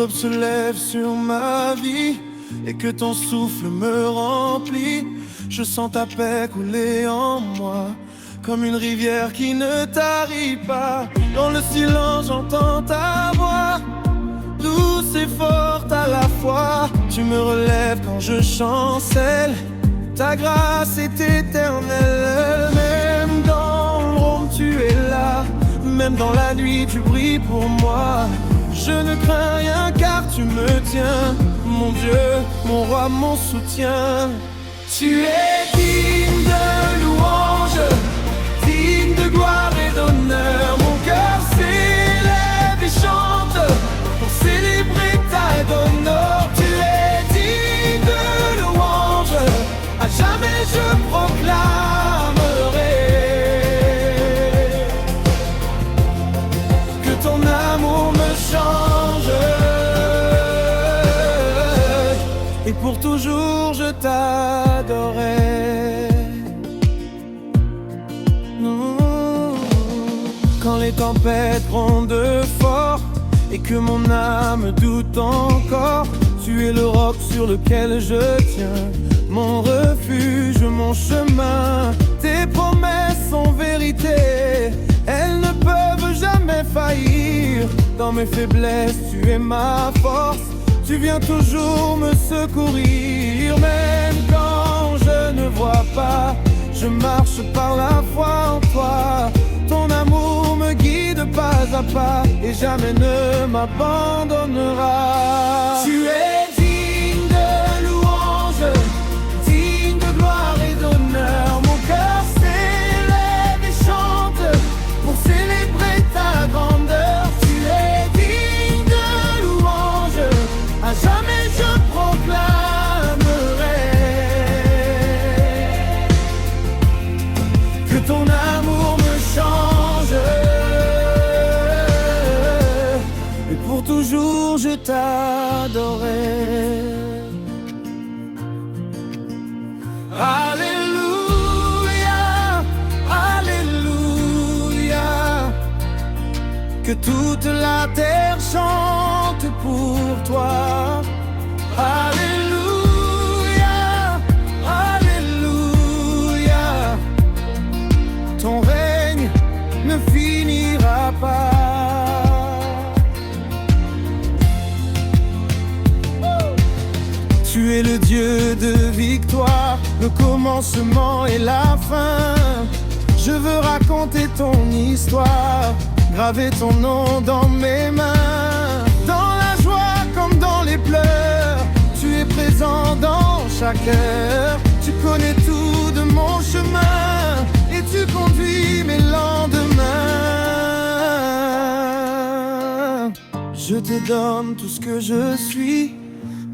l'aube se lève sur ma vie et que ton souffle me remplit, je sens ta paix couler en moi comme une rivière qui ne tarit pas. Dans le silence j'entends ta voix, douce et forte à la fois. Tu me relèves quand je chancelle, ta grâce est éternelle. Même dans l'ombre tu es là, même dans la nuit tu brilles pour moi. Je ne crains rien car tu me tiens, mon Dieu, mon roi, mon soutien. Tu es digne de louange, digne de gloire et d'honneur. Mon cœur s'élève et chante pour célébrer ta d'honneur. Tu es digne de louange, à jamais je proclamerai que ton amour me change, et pour toujours je t'adorerai. Quand les tempêtes grondent fort et que mon âme doute encore, tu es le roc sur lequel je tiens, mon refuge, mon chemin. Tes promesses sont vérité, elles ne peuvent jamais faillir. Dans mes faiblesses, tu es ma force, tu viens toujours me secourir. Même quand je ne vois pas, je marche par la foi en toi. Ton amour me guide pas à pas et jamais ne m'abandonnera. Tu es digne de louange, digne de gloire et d'honneur. Mon cœur s'élève et chante pour célébrer ta grandeur. Tu es digne de louange, à jamais je proclamerai que ton amour me change, et pour toujours je t'adorerai. Alléluia, Alléluia, que toute la terre chante pour toi. Alléluia, Alléluia, ton règne ne finira pas. Tu es le Dieu de victoire, le commencement et la fin. Je veux raconter ton histoire, graver ton nom dans mes mains. Dans la joie comme dans les pleurs, tu es présent dans chaque heure. Tu connais tout de mon chemin et tu conduis mes lendemains. Je te donne tout ce que je suis,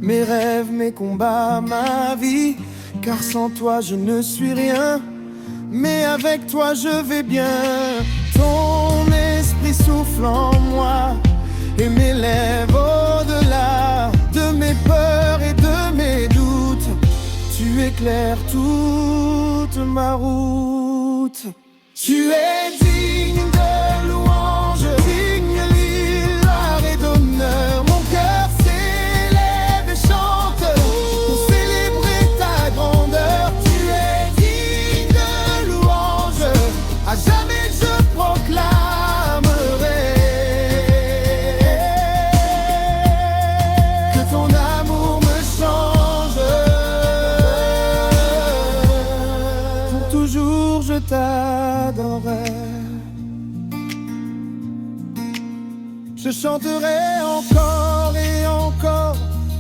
mes rêves, mes combats, ma vie. Car sans toi je ne suis rien, mais avec toi je vais bien. Ton esprit souffle en moi et m'élève au-delà de mes peurs et de mes doutes. Tu éclaires toute ma route. Tu es digne de louange, digne gloire et d'honneur. Mon cœur s'élève et chante pour célébrer ta grandeur. Tu es digne de louange, à jamais je proclamerai que ton amour me change, pour toujours je t'adorerai. Je chanterai encore et encore,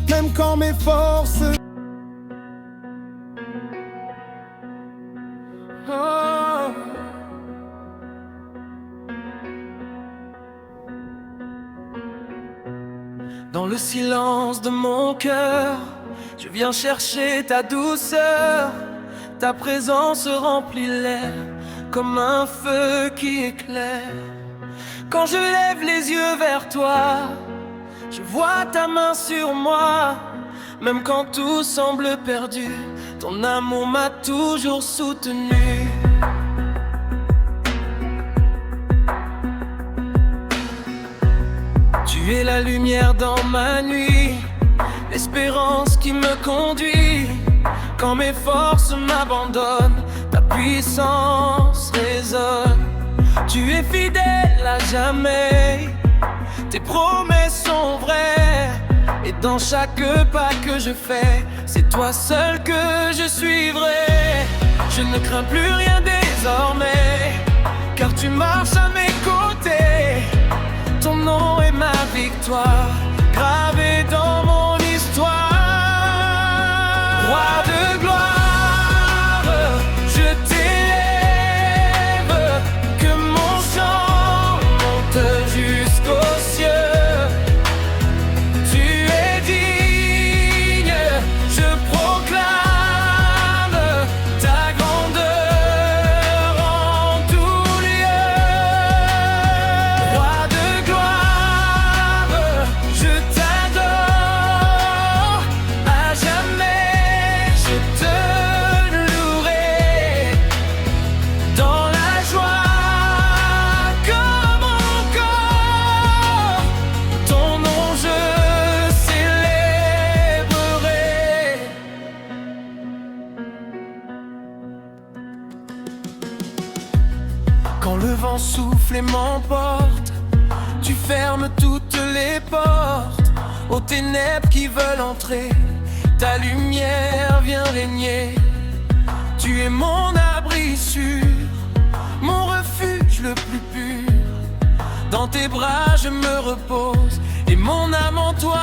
même quand mes forces... Oh. Dans le silence de mon cœur, je viens chercher ta douceur. Ta présence remplit l'air comme un feu qui éclaire. Quand je lève les yeux vers toi, je vois ta main sur moi. Même quand tout semble perdu, ton amour m'a toujours soutenu. Tu Tu es la lumière dans ma nuit, l'espérance qui me conduit. Quand mes forces m'abandonnent, ta puissance résonne. Tu es fidèle à jamais, tes promesses sont vraies. Et dans chaque pas que je fais, c'est toi seul que je suivrai. Je ne crains plus rien désormais, car tu marches à mes côtés. Ton nom est ma victoire, gravé dans mon histoire. Roi de gloire, je t'élève, que mon chant monte jusqu'aux cieux. Tu es digne, je proclame ta grandeur en tout lieu. Roi de gloire, je t'adore, à jamais je te louerai. Dans la joie comme encore, ton nom je célébrerai. Quand le vent souffle et m'emporte, tu fermes toutes les portes aux ténèbres qui veulent entrer. Ta lumière vient régner. Tu es mon abri sûr, mon refuge le plus pur. Dans tes bras je me repose et mon âme en toi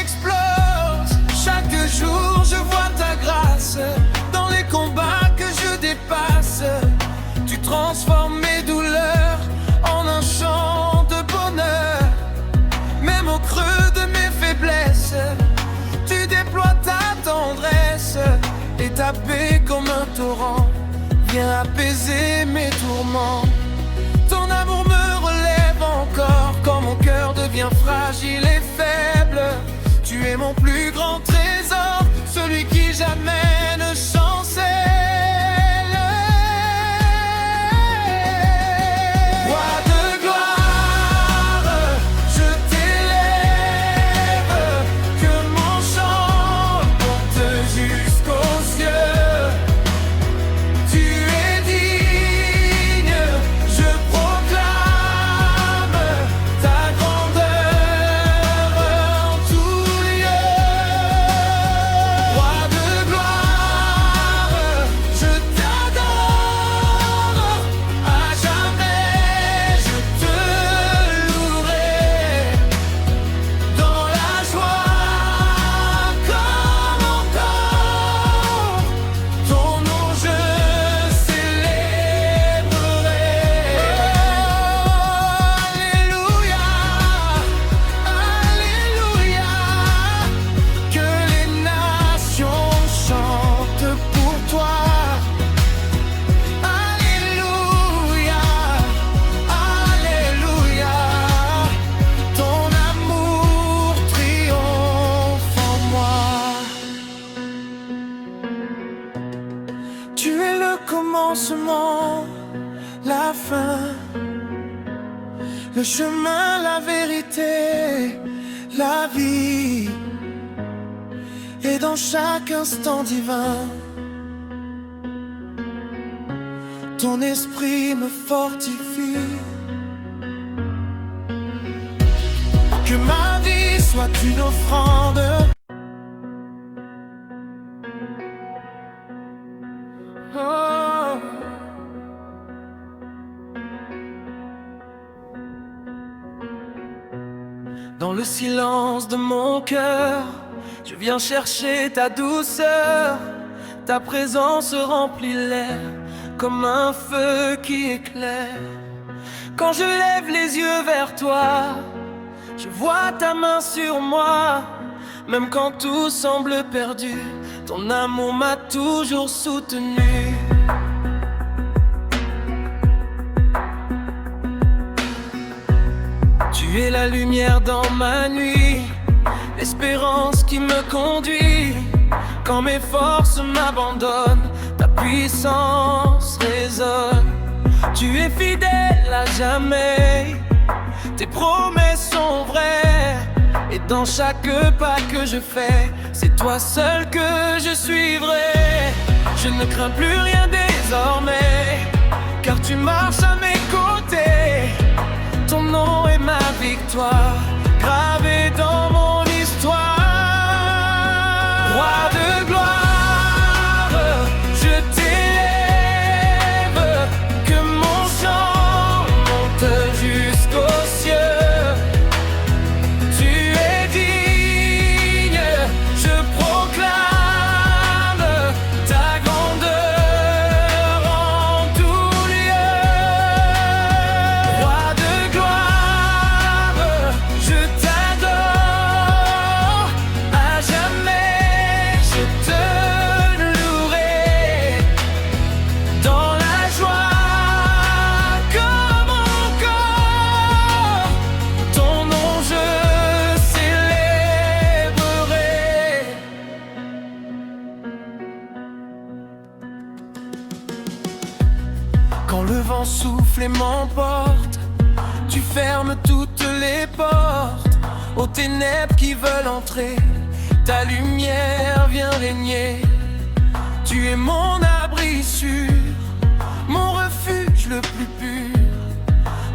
explose. Chaque jour je vois ta grâce dans les combats que je dépasse. Tu transformes mes douleurs en un chant de bonheur. Même au creux de mes faiblesses, tu déploies ta tendresse. Et ta paix comme un torrent vient apaiser mes tourments. Ton amour me relève encore quand mon cœur devient fragile et faible. Tu es mon plus grand trésor, celui qui jamais ne chancelle. Roi de gloire, je t'élève, que mon chant monte jusqu'aux cieux. Tu es digne, je proclame ta grandeur en tout lieu. Roi de gloire, je t'adore, à jamais je te louerai. Dans la joie comme encore, ton nom je célébrerai. Alléluia, Alléluia, que les nations chantent pour toi. Alléluia, Alléluia, ton amour triomphe en moi. Tu es le commencement, la fin, le chemin, la vérité, la vie. Et dans chaque instant divin, ton esprit me fortifie. Que ma vie soit une offrande. Oh. Dans le silence de mon cœur, je viens chercher ta douceur. Ta présence remplit l'air comme un feu qui éclaire. Quand je lève les yeux vers toi, je vois ta main sur moi. Même quand tout semble perdu, ton amour m'a toujours soutenu. Tu es la lumière dans ma nuit, l'espérance qui me conduit. Quand mes forces m'abandonnent, ta puissance résonne. Tu es fidèle à jamais, tes promesses sont vraies. Et dans chaque pas que je fais, c'est toi seul que je suivrai. Je ne crains plus rien désormais, car tu marches à mes côtés. Ton nom est ma victoire, gravé dans mon histoire. Roi de gloire, je t'élève, que mon chant monte jusqu'aux cieux. Tu es digne, je proclame ta grandeur en tout lieu. Roi de gloire, je t'adore, à jamais je te louerai. Dans la joie comme encore, ton nom je célébrerai. Quand le vent souffle et m'emporte, tu fermes toutes les portes aux ténèbres qui veulent entrer. Ta lumière vient régner. Tu es mon abri sûr, mon refuge le plus pur.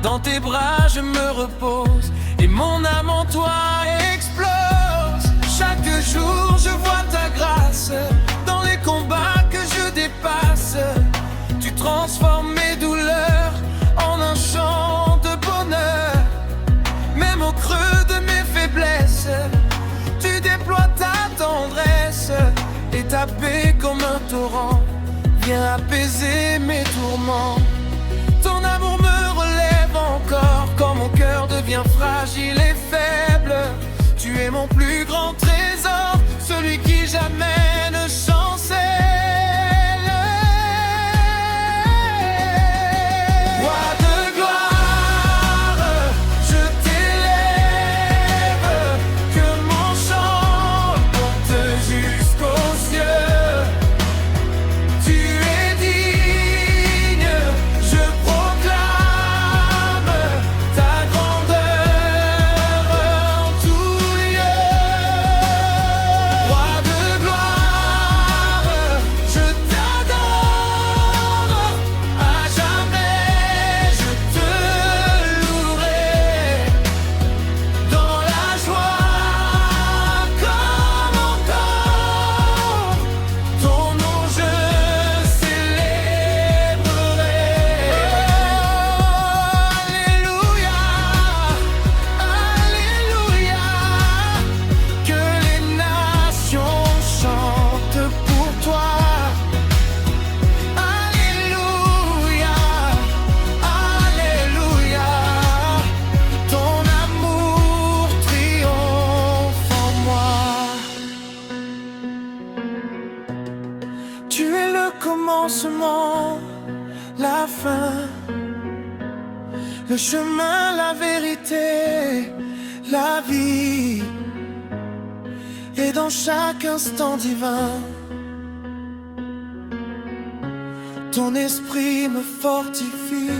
Dans tes bras je me repose et mon âme en toi explose. Chaque jour je vois ta grâce dans les combats que je dépasse. Tu transformes mes douleurs en un chant de bonheur. Même au creux de mes faiblesses, tu déploies ta tendresse. Et ta paix comme un torrent vient apaiser mes tourments. Ton amour me relève encore quand mon cœur devient fragile et faible. Tu es mon plus grand trésor, celui qui jamais ne chancelle. Roi de gloire, je t'élève, que mon chant monte jusqu'aux cieux. Tu es digne, je proclame ta grandeur en tout lieu. Roi de gloire, je t'adore, à jamais je te louerai. Dans la joie comme encore, ton nom je célébrerai. Alléluia, Alléluia, que les nations chantent pour toi. Alléluia, Alléluia, ton amour triomphe en moi. Tu es le commencement, la fin, le chemin, la vérité, la vie. Et dans chaque instant divin, ton esprit me fortifie.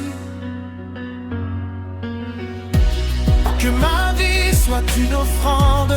Que ma vie soit une offrande